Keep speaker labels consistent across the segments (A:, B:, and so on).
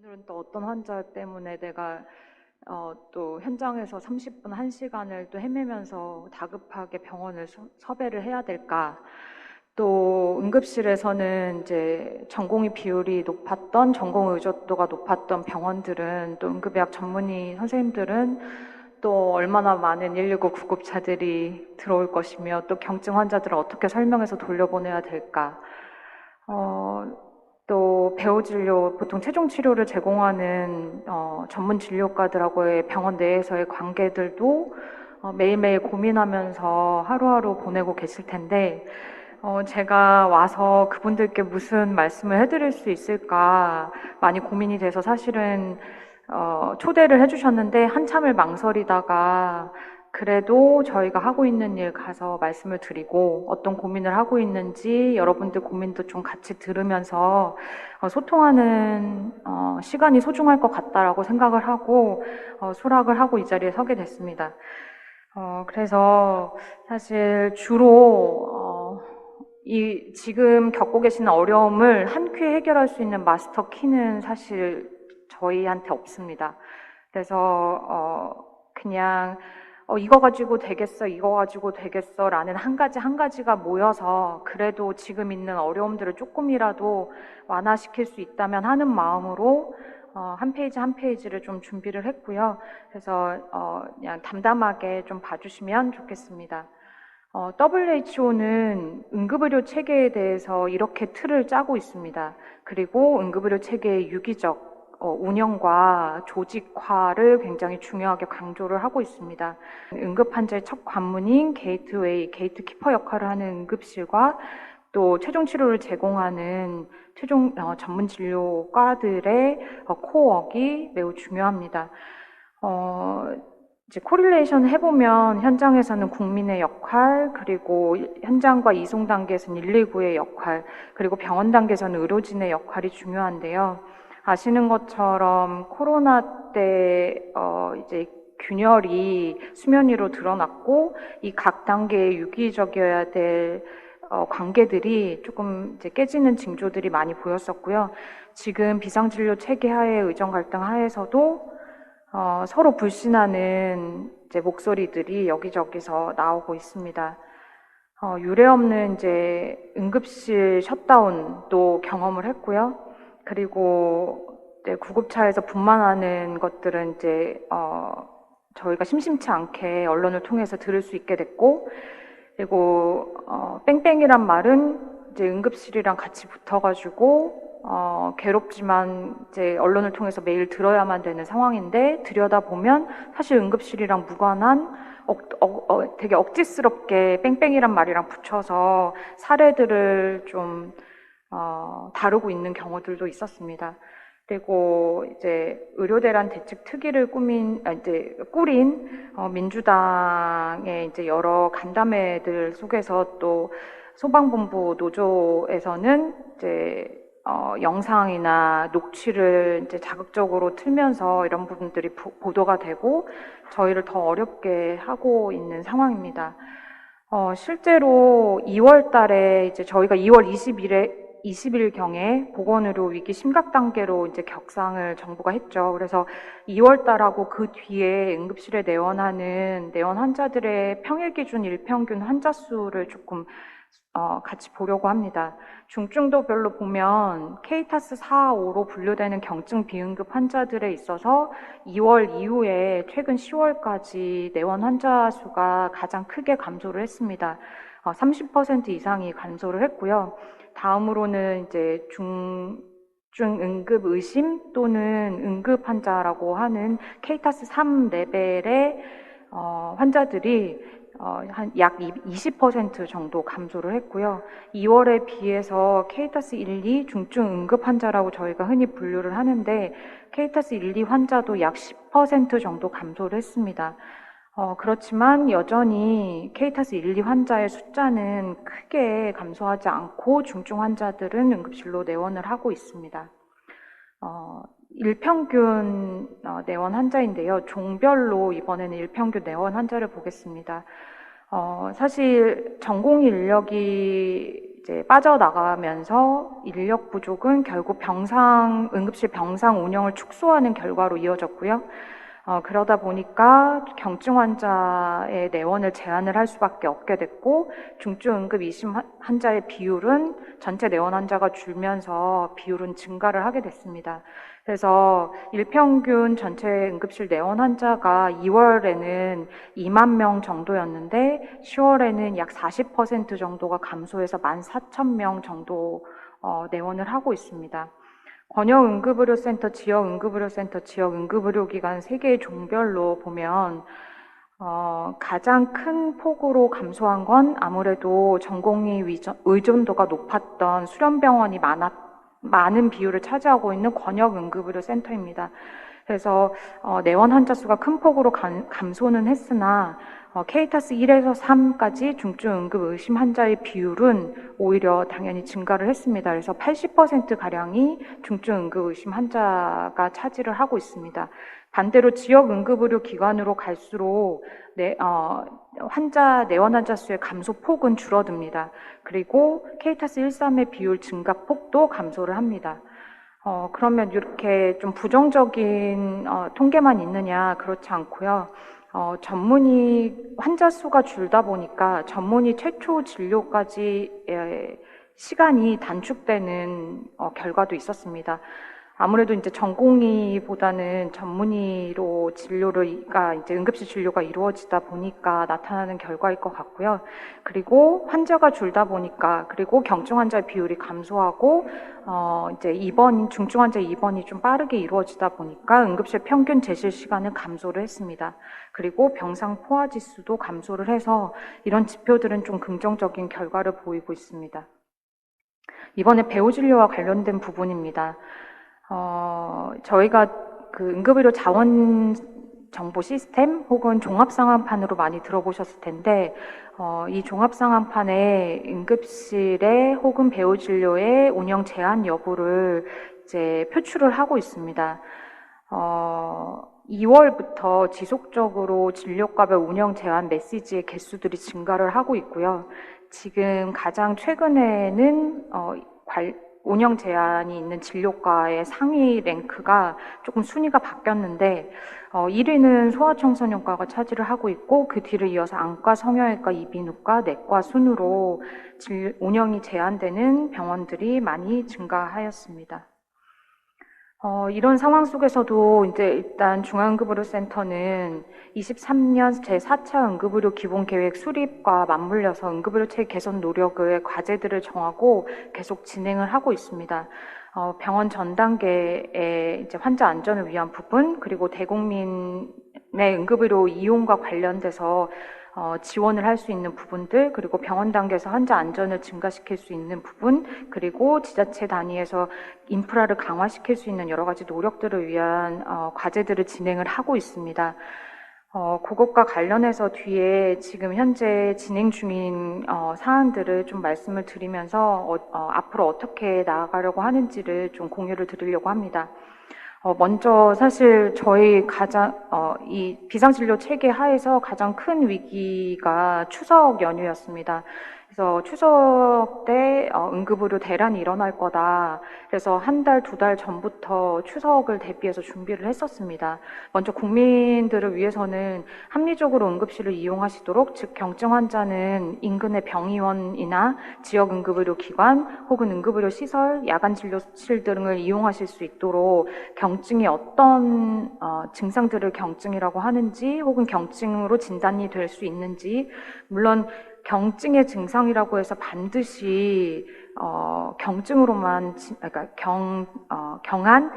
A: 오늘은 또 어떤 환자 때문에 내가 또 현장에서 30분, 1시간을 또 헤매면서 다급하게 병원을 섭외를 해야 될까? 또 응급실에서는 이제 전공의 비율이 높았던, 전공 의존도가 높았던 병원들은, 또 응급의학 전문의 선생님들은 또 얼마나 많은 119 구급차들이 들어올 것이며, 또 경증 환자들을 어떻게 설명해서 돌려보내야 될까? 또 배우 진료, 보통 최종 치료를 제공하는 전문 진료과들하고의 병원 내에서의 관계들도 매일매일 고민하면서 하루하루 보내고 계실 텐데, 제가 와서 그분들께 무슨 말씀을 해드릴 수 있을까 많이 고민이 돼서 사실은 초대를 해주셨는데 한참을 망설이다가 그래도 저희가 하고 있는 일 가서 말씀을 드리고 어떤 고민을 하고 있는지 여러분들 고민도 좀 같이 들으면서 소통하는 시간이 소중할 것 같다라고 생각을 하고 수락을 하고 이 자리에 서게 됐습니다. 그래서 사실 주로 이 지금 겪고 계시는 어려움을 한 큐에 해결할 수 있는 마스터 키는 사실 저희한테 없습니다. 그래서 그냥 이거 가지고 되겠어, 이거 가지고 되겠어 라는 한 가지가 모여서 그래도 지금 있는 어려움들을 조금이라도 완화시킬 수 있다면 하는 마음으로 한 페이지 한 페이지를 좀 준비를 했고요. 그래서 그냥 담담하게 좀 봐주시면 좋겠습니다. WHO는 응급의료 체계에 대해서 이렇게 틀을 짜고 있습니다. 그리고 응급의료 체계의 유기적 운영과 조직화를 굉장히 중요하게 강조를 하고 있습니다. 응급 환자의 첫 관문인 게이트웨이, 게이트키퍼 역할을 하는 응급실과 또 최종 치료를 제공하는 최종 전문 진료과들의 코어웍이 매우 중요합니다. 이제 코릴레이션 해보면 현장에서는 국민의 역할, 그리고 현장과 이송 단계에서는 119의 역할, 그리고 병원 단계에서는 의료진의 역할이 중요한데요. 아시는 것처럼 코로나 때 이제 균열이 수면 위로 드러났고 이 각 단계의 유기적이어야 될 관계들이 조금 이제 깨지는 징조들이 많이 보였었고요. 지금 비상진료 체계 하에 의정 갈등 하에서도 서로 불신하는 이제 목소리들이 여기저기서 나오고 있습니다. 유례없는 이제 응급실 셧다운도 경험을 했고요. 그리고 이제 구급차에서 분만하는 것들은 이제 저희가 심심치 않게 언론을 통해서 들을 수 있게 됐고, 그리고 뺑뺑이란 말은 이제 응급실이랑 같이 붙어가지고 괴롭지만 이제 언론을 통해서 매일 들어야만 되는 상황인데 들여다보면 사실 응급실이랑 무관한 되게 억지스럽게 뺑뺑이란 말이랑 붙여서 사례들을 좀 다루고 있는 경우들도 있었습니다. 그리고 이제 의료대란 대책 특위를 꾸린 민주당의 이제 여러 간담회들 속에서 또 소방본부 노조에서는 이제 영상이나 녹취를 이제 자극적으로 틀면서 이런 부분들이 보도가 되고 저희를 더 어렵게 하고 있는 상황입니다. 실제로 2월 달에 이제 저희가 2월 20일경에 보건의료 위기 심각 단계로 이제 격상을 정부가 했죠. 그래서 2월 달하고 그 뒤에 응급실에 내원하는 내원 환자들의 평일 기준 일평균 환자 수를 조금 같이 보려고 합니다. 중증도별로 보면 K타스 4, 5로 분류되는 경증 비응급 환자들에 있어서 2월 이후에 최근 10월까지 내원 환자 수가 가장 크게 감소를 했습니다. 30% 이상이 감소를 했고요. 다음으로는 이제 응급 의심 또는 응급 환자라고 하는 K타스 3 레벨의 환자들이 한 약 20% 정도 감소를 했고요. 2월에 비해서 K타스 1, 2 중증 응급 환자라고 저희가 흔히 분류를 하는데 K타스 1, 2 환자도 약 10% 정도 감소를 했습니다. 그렇지만 여전히 K타스 1, 2 환자의 숫자는 크게 감소하지 않고 중증 환자들은 응급실로 내원을 하고 있습니다. 일평균 내원 환자인데요. 종별로 이번에는 일평균 내원 환자를 보겠습니다. 사실 전공 인력이 이제 빠져나가면서 인력 부족은 결국 응급실 병상 운영을 축소하는 결과로 이어졌고요. 그러다 보니까 경증 환자의 내원을 제한을 할 수밖에 없게 됐고, 중증 응급 이심 환자의 비율은 전체 내원 환자가 줄면서 비율은 증가를 하게 됐습니다. 그래서 일평균 전체 응급실 내원 환자가 2월에는 2만 명 정도였는데 10월에는 약 40% 정도가 감소해서 14,000명 정도 내원을 하고 있습니다. 권역응급의료센터, 지역응급의료센터, 지역응급의료기관 3개의 종별로 보면 가장 큰 폭으로 감소한 건 아무래도 전공의 의존도가 높았던 수련병원이 많은 비율을 차지하고 있는 권역응급의료센터입니다. 그래서 내원 환자 수가 큰 폭으로 감소는 했으나 케이타스 1에서 3까지 중증 응급 의심 환자의 비율은 오히려 당연히 증가를 했습니다. 그래서 80%가량이 중증 응급 의심 환자가 차지를 하고 있습니다. 반대로 지역 응급의료 기관으로 갈수록 내원 환자 수의 감소폭은 줄어듭니다. 그리고 케이타스 1-3의 비율 증가폭도 감소를 합니다. 그러면 이렇게 좀 부정적인 통계만 있느냐? 그렇지 않고요. 전문의 환자 수가 줄다 보니까 전문의 최초 진료까지 시간이 단축되는 결과도 있었습니다. 아무래도 이제 전공의보다는 전문의로 이제 응급실 진료가 이루어지다 보니까 나타나는 결과일 것 같고요. 그리고 환자가 줄다 보니까, 그리고 경증 환자의 비율이 감소하고, 이제 중증 환자 입원이 좀 빠르게 이루어지다 보니까 응급실 평균 재실 시간은 감소를 했습니다. 그리고 병상 포화 지수도 감소를 해서 이런 지표들은 좀 긍정적인 결과를 보이고 있습니다. 이번에 배우 진료와 관련된 부분입니다. 저희가 그 응급의료 자원 정보 시스템 혹은 종합상황판으로 많이 들어보셨을 텐데, 이 종합상황판에 응급실의 혹은 배우진료의 운영 제한 여부를 이제 표출을 하고 있습니다. 2월부터 지속적으로 진료과별 운영 제한 메시지의 개수들이 증가를 하고 있고요. 지금 가장 최근에는 운영 제한이 있는 진료과의 상위 랭크가 조금 순위가 바뀌었는데 1위는 소아청소년과가 차지를 하고 있고, 그 뒤를 이어서 안과, 성형외과, 이비인후과, 내과 순으로 운영이 제한되는 병원들이 많이 증가하였습니다. 이런 상황 속에서도 이제 일단 중앙응급의료센터는 23년 제4차 응급의료 기본계획 수립과 맞물려서 응급의료 체계 개선 노력의 과제들을 정하고 계속 진행을 하고 있습니다. 병원 전 단계의 이제 환자 안전을 위한 부분, 그리고 대국민의 응급의료 이용과 관련돼서 지원을 할 수 있는 부분들, 그리고 병원 단계에서 환자 안전을 증가시킬 수 있는 부분, 그리고 지자체 단위에서 인프라를 강화시킬 수 있는 여러 가지 노력들을 위한 과제들을 진행을 하고 있습니다. 그것과 관련해서 뒤에 지금 현재 진행 중인 사안들을 좀 말씀을 드리면서 앞으로 어떻게 나아가려고 하는지를 좀 공유를 드리려고 합니다. 먼저 사실 저희 이 비상진료 체계 하에서 가장 큰 위기가 추석 연휴였습니다. 그래서 추석 때 응급의료 대란이 일어날 거다. 그래서 한 달, 2달 전부터 추석을 대비해서 준비를 했었습니다. 먼저 국민들을 위해서는 합리적으로 응급실을 이용하시도록, 즉 경증 환자는 인근의 병의원이나 지역 응급의료기관 혹은 응급의료 시설, 야간 진료실 등을 이용하실 수 있도록 경증이 어떤 증상들을 경증이라고 하는지 혹은 경증으로 진단이 될 수 있는지, 물론 경증의 증상이라고 해서 반드시 경증으로만 그러니까 경한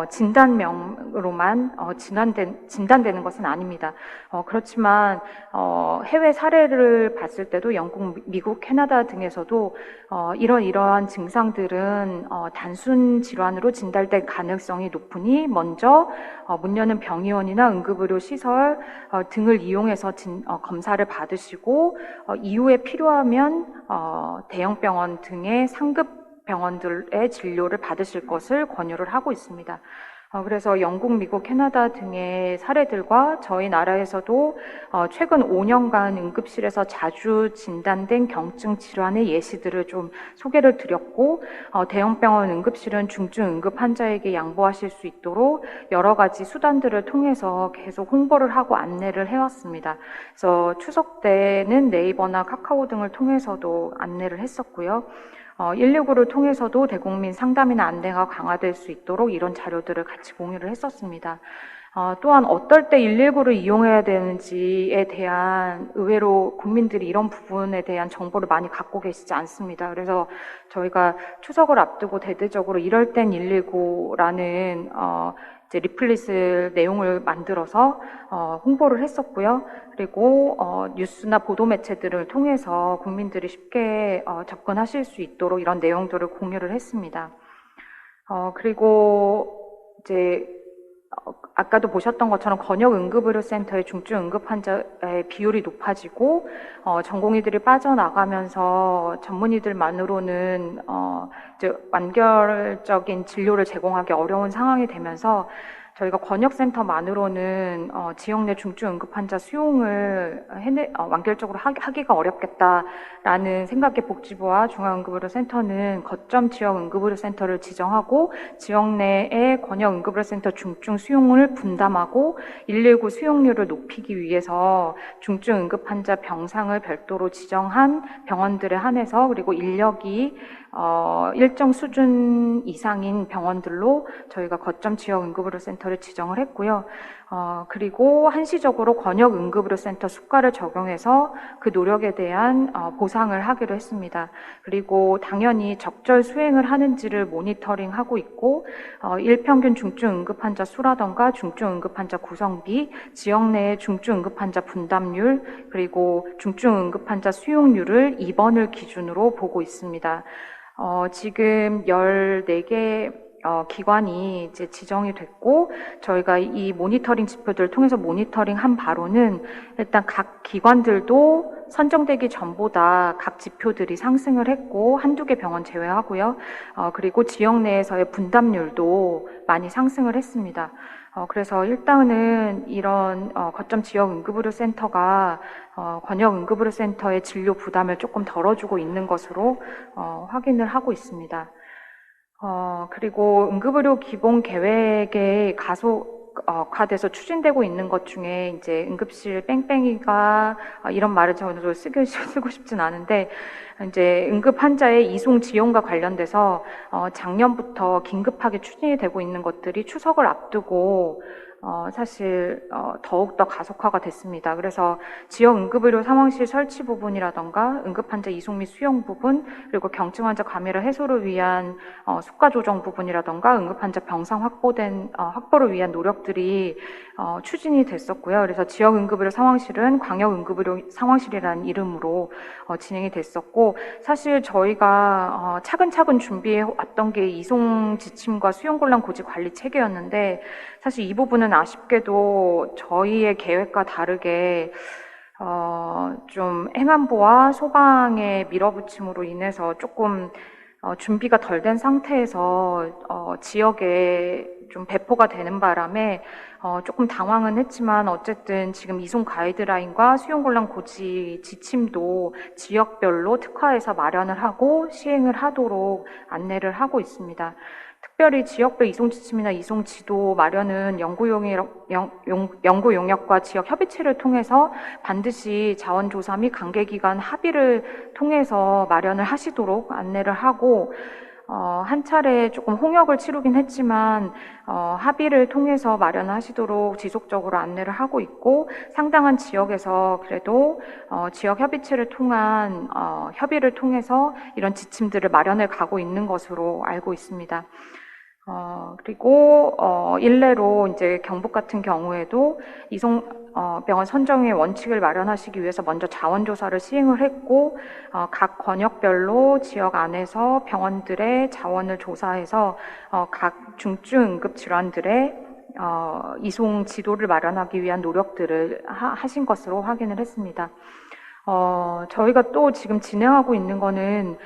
A: 진단명으로만 진단되는 것은 아닙니다. 그렇지만 해외 사례를 봤을 때도 영국, 미국, 캐나다 등에서도 이러한 증상들은 단순 질환으로 진단될 가능성이 높으니 먼저 문 여는 병의원이나 응급의료 시설 등을 이용해서 검사를 받으시고 이후에 필요하면 대형 병원 등의 상급 병원들의 진료를 받으실 것을 권유를 하고 있습니다. 그래서 영국, 미국, 캐나다 등의 사례들과 저희 나라에서도 최근 5년간 응급실에서 자주 진단된 경증 질환의 예시들을 좀 소개를 드렸고, 대형병원 응급실은 중증 응급 환자에게 양보하실 수 있도록 여러 가지 수단들을 통해서 계속 홍보를 하고 안내를 해왔습니다. 그래서 추석 때는 네이버나 카카오 등을 통해서도 안내를 했었고요. 119를 통해서도 대국민 상담이나 안내가 강화될 수 있도록 이런 자료들을 같이 공유를 했었습니다. 또한 어떨 때 119를 이용해야 되는지에 대한 의외로 국민들이 이런 부분에 대한 정보를 많이 갖고 계시지 않습니다. 그래서 저희가 추석을 앞두고 대대적으로 이럴 땐 119라는 이제 리플릿을 내용을 만들어서 홍보를 했었고요. 그리고 뉴스나 보도 매체들을 통해서 국민들이 쉽게 접근하실 수 있도록 이런 내용들을 공유를 했습니다. 그리고 이제 아까도 보셨던 것처럼 권역응급의료센터의 중증 응급 환자의 비율이 높아지고 전공의들이 빠져나가면서 전문의들만으로는 이제 완결적인 진료를 제공하기 어려운 상황이 되면서 저희가 권역센터만으로는 지역 내 중증 응급 환자 수용을 완결적으로 하기가 어렵겠다라는 생각에 복지부와 중앙응급의료센터는 거점 지역 응급의료센터를 지정하고 지역 내의 권역응급의료센터 중증 수용을 분담하고 119 수용률을 높이기 위해서 중증 응급 환자 병상을 별도로 지정한 병원들에 한해서 그리고 인력이 일정 수준 이상인 병원들로 저희가 거점 지역 응급의료센터를 지정을 했고요. 그리고 한시적으로 권역 응급의료센터 수가를 적용해서 그 노력에 대한 보상을 하기로 했습니다. 그리고 당연히 적절 수행을 하는지를 모니터링하고 있고 일평균 중증 응급환자 수라던가 중증 응급환자 구성비, 지역 내의 중증 응급환자 분담률, 그리고 중증 응급환자 수용률을 입원을 기준으로 보고 있습니다. 지금 14개 기관이 이제 지정이 됐고 저희가 이 모니터링 지표들을 통해서 모니터링한 바로는 일단 각 기관들도 선정되기 전보다 각 지표들이 상승을 했고 한두 개 병원 제외하고요. 그리고 지역 내에서의 분담률도 많이 상승을 했습니다. 그래서 일단은 이런 거점 지역 응급의료센터가 권역 응급의료센터의 진료 부담을 조금 덜어주고 있는 것으로 확인을 하고 있습니다. 그리고 응급의료 기본 계획의 가속화돼서 추진되고 있는 것 중에 이제 응급실 뺑뺑이가 이런 말을 저도 쓰고 싶진 않은데 이제 응급 환자의 이송 지원과 관련돼서 작년부터 긴급하게 추진이 되고 있는 것들이 추석을 앞두고 사실 더욱더 가속화가 됐습니다. 그래서 지역 응급의료 상황실 설치 부분이라던가 응급환자 이송 및 수용 부분, 그리고 경증 환자 감염 해소를 위한 수가 조정 부분이라던가 응급환자 병상 확보를 위한 노력들이 추진이 됐었고요. 그래서 지역 응급의료 상황실은 광역 응급의료 상황실이라는 이름으로 진행이 됐었고, 사실 저희가 차근차근 준비해 왔던 게 이송 지침과 수용 곤란 고지 관리 체계였는데, 사실 이 부분은 아쉽게도 저희의 계획과 다르게 좀 행안부와 소방의 밀어붙임으로 인해서 조금 준비가 덜 된 상태에서 지역에 좀 배포가 되는 바람에 조금 당황은 했지만 어쨌든 지금 이송 가이드라인과 수용 곤란 고지 지침도 지역별로 특화해서 마련을 하고 시행을 하도록 안내를 하고 있습니다. 특별히 지역별 이송 지침이나 이송 지도 마련은 연구 용역과 지역 협의체를 통해서 반드시 자원조사 및 관계기관 합의를 통해서 마련을 하시도록 안내를 하고, 한 차례 조금 홍역을 치르긴 했지만 합의를 통해서 마련하시도록 지속적으로 안내를 하고 있고, 상당한 지역에서 그래도 지역 협의체를 통한 협의를 통해서 이런 지침들을 마련해 가고 있는 것으로 알고 있습니다. 그리고 일례로 이제 경북 같은 경우에도 병원 선정의 원칙을 마련하시기 위해서 먼저 자원조사를 시행을 했고, 각 권역별로 지역 안에서 병원들의 자원을 조사해서 각 중증 응급 질환들의 이송 지도를 마련하기 위한 노력들을 하신 것으로 확인을 했습니다. 저희가 또 지금 진행하고 있는 거는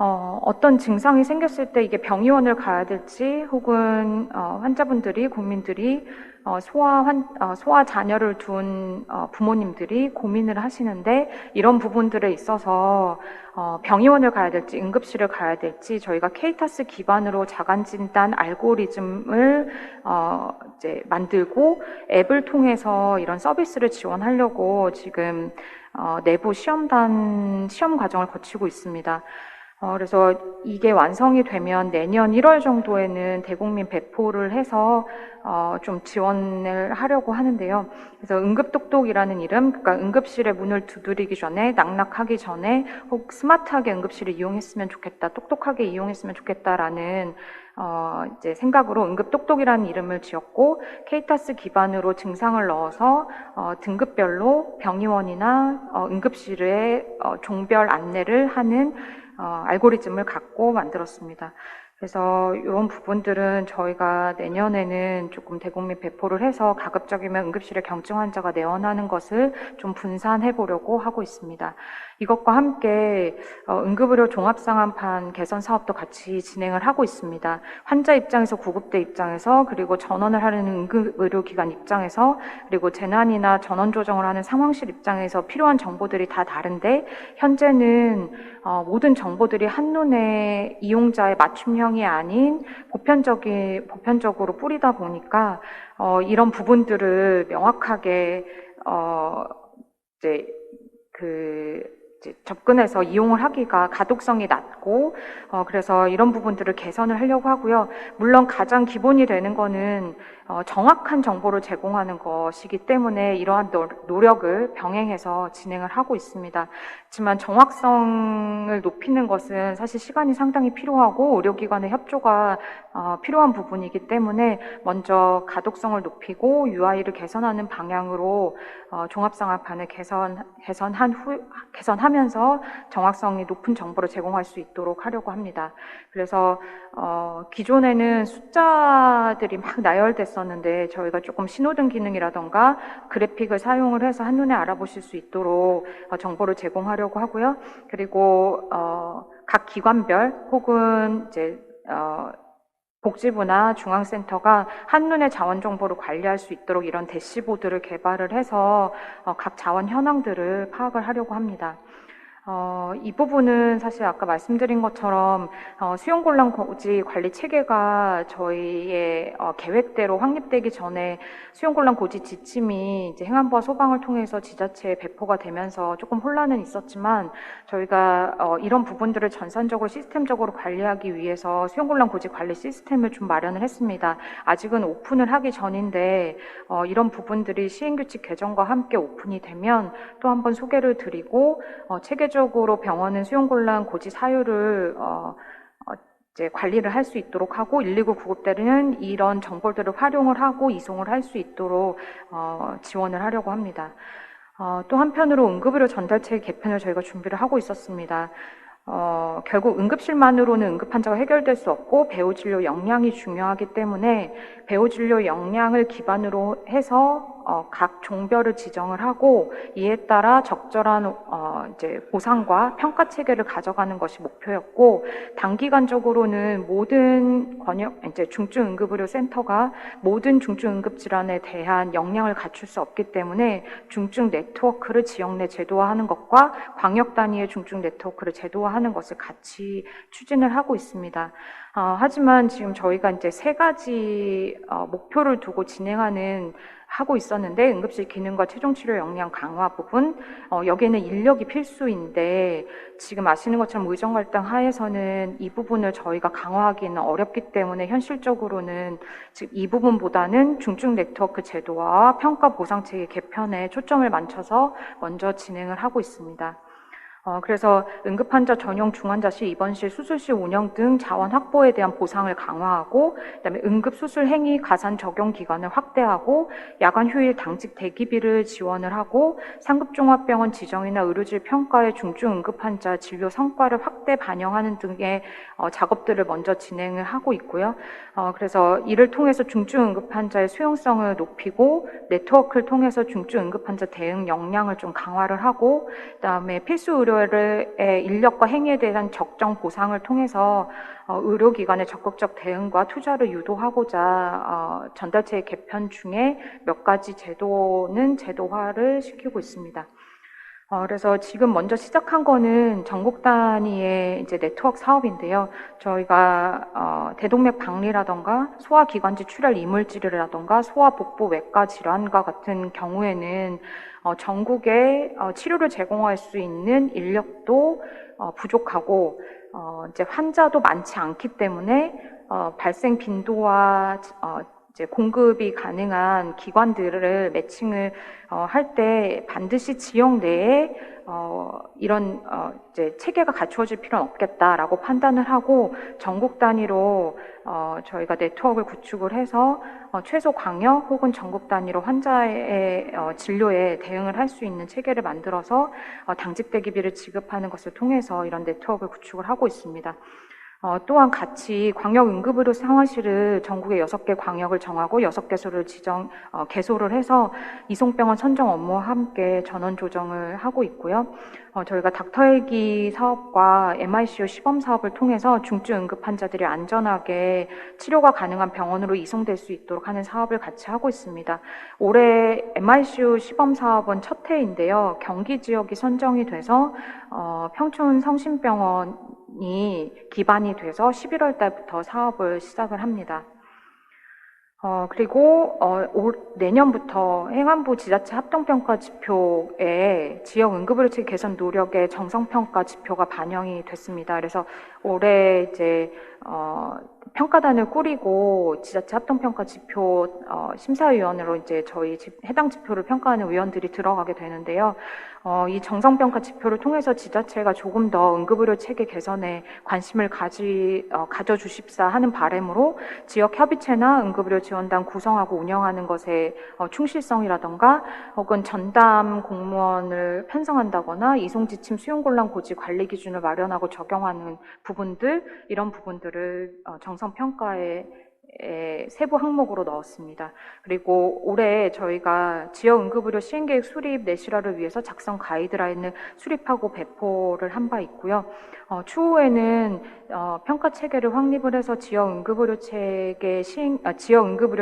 A: 어떤 증상이 생겼을 때 이게 병의원을 가야 될지 혹은 환자분들이 국민들이 소아 자녀를 둔 부모님들이 고민을 하시는데 이런 부분들에 있어서 병의원을 가야 될지 응급실을 가야 될지 저희가 케이타스 기반으로 자간 진단 알고리즘을 이제 만들고 앱을 통해서 이런 서비스를 지원하려고 지금 내부 시험 과정을 거치고 있습니다. 그래서 이게 완성이 되면 내년 1월 정도에는 대국민 배포를 해서 좀 지원을 하려고 하는데요. 그래서 응급똑똑이라는 이름, 그러니까 응급실의 문을 두드리기 전에, 낙낙하기 전에 혹 스마트하게 응급실을 이용했으면 좋겠다, 똑똑하게 이용했으면 좋겠다라는 이제 생각으로 응급똑똑이라는 이름을 지었고 케이타스 기반으로 증상을 넣어서 등급별로 병의원이나 응급실의 종별 안내를 하는 알고리즘을 갖고 만들었습니다. 그래서 이런 부분들은 저희가 내년에는 조금 대국민 배포를 해서 가급적이면 응급실에 경증 환자가 내원하는 것을 좀 분산해 보려고 하고 있습니다. 이것과 함께 응급의료 종합상한판 개선 사업도 같이 진행을 하고 있습니다. 환자 입장에서, 구급대 입장에서, 그리고 전원을 하려는 응급의료기관 입장에서, 그리고 재난이나 전원 조정을 하는 상황실 입장에서 필요한 정보들이 다 다른데 현재는 모든 정보들이 한눈에 이용자의 맞춤형이 아닌 보편적으로 뿌리다 보니까 이런 부분들을 명확하게 이제 접근해서 이용을 하기가 가독성이 낮고 그래서 이런 부분들을 개선을 하려고 하고요. 물론 가장 기본이 되는 거는 정확한 정보를 제공하는 것이기 때문에 이러한 노력을 병행해서 진행을 하고 있습니다. 하지만 정확성을 높이는 것은 사실 시간이 상당히 필요하고 의료기관의 협조가 필요한 부분이기 때문에 먼저 가독성을 높이고 UI를 개선하는 방향으로 종합상한판을 개선하면서 정확성이 높은 정보를 제공할 수 있도록 하려고 합니다. 그래서 기존에는 숫자들이 막 나열됐었는데 저희가 조금 신호등 기능이라던가 그래픽을 사용을 해서 한눈에 알아보실 수 있도록 정보를 제공하려고 하고요. 그리고 각 기관별 혹은 이제 복지부나 중앙센터가 한눈에 자원 정보를 관리할 수 있도록 이런 대시보드를 개발을 해서 각 자원 현황들을 파악을 하려고 합니다. 이 부분은 사실 아까 말씀드린 것처럼 수용곤란 고지 관리 체계가 저희의 계획대로 확립되기 전에 수용곤란 고지 지침이 이제 행안부와 소방을 통해서 지자체에 배포가 되면서 조금 혼란은 있었지만 저희가 이런 부분들을 전산적으로 시스템적으로 관리하기 위해서 수용곤란 고지 관리 시스템을 좀 마련을 했습니다. 아직은 오픈을 하기 전인데 이런 부분들이 시행규칙 개정과 함께 오픈이 되면 또 한번 소개를 드리고 체계적으로 병원은 수용곤란 고지 사유를 이제 관리를 할 수 있도록 하고 119 구급대는 이런 정보들을 활용을 하고 이송을 할 수 있도록 지원을 하려고 합니다. 또 한편으로 응급의료 전달체계 개편을 저희가 준비를 하고 있었습니다. 결국 응급실만으로는 응급 환자가 해결될 수 없고 배우진료 역량이 중요하기 때문에 배우진료 역량을 기반으로 해서 각 종별을 지정을 하고 이에 따라 적절한 이제 보상과 평가 체계를 가져가는 것이 목표였고 단기간적으로는 모든 이제 중증응급의료센터가 모든 중증응급질환에 대한 역량을 갖출 수 없기 때문에 중증 네트워크를 지역 내 제도화하는 것과 광역 단위의 중증 네트워크를 제도화하는 것을 같이 추진을 하고 있습니다. 하지만 지금 저희가 이제 3가지 목표를 두고 하고 있었는데 응급실 기능과 최종치료 역량 강화 부분 여기에는 인력이 필수인데 지금 아시는 것처럼 의정 갈등 하에서는 이 부분을 저희가 강화하기는 어렵기 때문에 현실적으로는 지금 이 부분보다는 중증 네트워크 제도와 평가 보상 체계 개편에 초점을 맞춰서 먼저 진행을 하고 있습니다. 그래서 응급환자 전용 중환자실, 입원실, 수술실 운영 등 자원 확보에 대한 보상을 강화하고 그다음에 응급수술 행위 가산 적용 기간을 확대하고 야간 휴일 당직 대기비를 지원을 하고 상급종합병원 지정이나 의료질 평가의 중증 응급환자 진료 성과를 확대 반영하는 등의 작업들을 먼저 진행을 하고 있고요. 그래서 이를 통해서 중증 응급환자의 수용성을 높이고 네트워크를 통해서 중증 응급환자 대응 역량을 좀 강화를 하고 그다음에 필수 의료 응급의료의 인력과 행위에 대한 적정 보상을 통해서 의료기관의 적극적 대응과 투자를 유도하고자 전달체의 개편 중에 몇 가지 제도는 제도화를 시키고 있습니다. 그래서 지금 먼저 시작한 거는 전국 단위의 이제 네트워크 사업인데요. 저희가 대동맥 박리라던가 소아기관지 출혈 이물질이라던가 소아복부 외과 질환과 같은 경우에는 전국에 치료를 제공할 수 있는 인력도 부족하고 이제 환자도 많지 않기 때문에 발생 빈도와 이제 공급이 가능한 기관들을 매칭을 할 때 반드시 지역 내에 이런 이제 체계가 갖추어질 필요는 없겠다라고 판단을 하고 전국 단위로 저희가 네트워크를 구축을 해서 최소 광역 혹은 전국 단위로 환자의 진료에 대응을 할 수 있는 체계를 만들어서 당직대기비를 지급하는 것을 통해서 이런 네트워크를 구축을 하고 있습니다. 또한 같이 광역응급의료 상황실을 전국에 6개 광역을 정하고 6개소를 개소를 해서 이송병원 선정 업무와 함께 전원 조정을 하고 있고요. 저희가 닥터헬기 사업과 MICU 시범 사업을 통해서 중증 응급 환자들이 안전하게 치료가 가능한 병원으로 이송될 수 있도록 하는 사업을 같이 하고 있습니다. 올해 MICU 시범 사업은 첫 해인데요. 경기 지역이 선정이 돼서 평촌 성심병원이 기반이 돼서 11월 달부터 사업을 시작을 합니다. 그리고 내년부터 행안부 지자체 합동평가 지표에 지역 응급의료 체계 개선 노력의 정성평가 지표가 반영이 됐습니다. 그래서 올해 이제 평가단을 꾸리고 지자체 합동평가 지표 심사위원으로 이제 저희 해당 지표를 평가하는 위원들이 들어가게 되는데요. 이 정성평가 지표를 통해서 지자체가 조금 더 응급의료 체계 개선에 관심을 가져주십사 하는 바람으로 지역 협의체나 응급의료 지원단 구성하고 운영하는 것에 충실성이라던가 혹은 전담 공무원을 편성한다거나 이송지침 수용곤란 고지 관리 기준을 마련하고 적용하는 부분들, 이런 부분들을 정성평가에 세부 항목으로 넣었습니다. 그리고 올해 저희가 지역 응급의료 시행계획 수립 내실화를 위해서 작성 가이드라인을 수립하고 배포를 한 바 있고요. 추후에는 평가 체계를 확립을 해서 지역 응급의료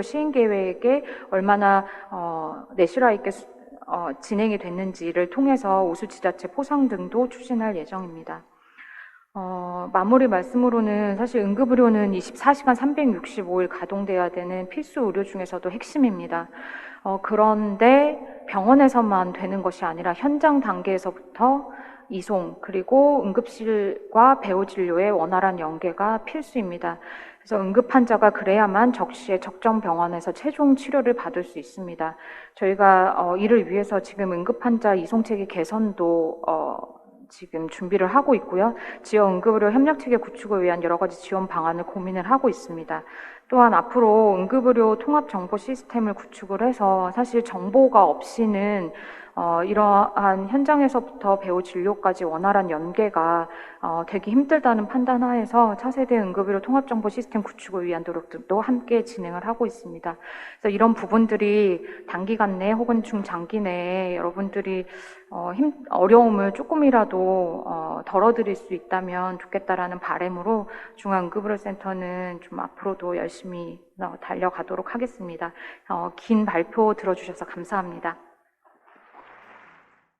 A: 시행계획에 얼마나 내실화 있게 진행이 됐는지를 통해서 우수지자체 포상 등도 추진할 예정입니다. 마무리 말씀으로는 사실 응급의료는 24시간 365일 가동돼야 되는 필수 의료 중에서도 핵심입니다. 그런데 병원에서만 되는 것이 아니라 현장 단계에서부터 이송, 그리고 응급실과 배후 진료의 원활한 연계가 필수입니다. 그래서 응급 환자가 그래야만 적시에 적정 병원에서 최종 치료를 받을 수 있습니다. 저희가 이를 위해서 지금 응급 환자 이송 체계 개선도 지금 준비를 하고 있고요. 지역 응급의료 협력체계 구축을 위한 여러 가지 지원 방안을 고민을 하고 있습니다. 또한 앞으로 응급의료 통합 정보 시스템을 구축을 해서 사실 정보가 없이는 이러한 현장에서부터 배후 진료까지 원활한 연계가 되기 힘들다는 판단 하에서 차세대 응급의료 통합정보 시스템 구축을 위한 노력들도 함께 진행을 하고 있습니다. 그래서 이런 부분들이 단기간 내 혹은 중장기 내에 여러분들이 어려움을 조금이라도 덜어드릴 수 있다면 좋겠다라는 바람으로 중앙응급의료센터는 좀 앞으로도 열심히 달려가도록 하겠습니다. 긴 발표 들어주셔서 감사합니다.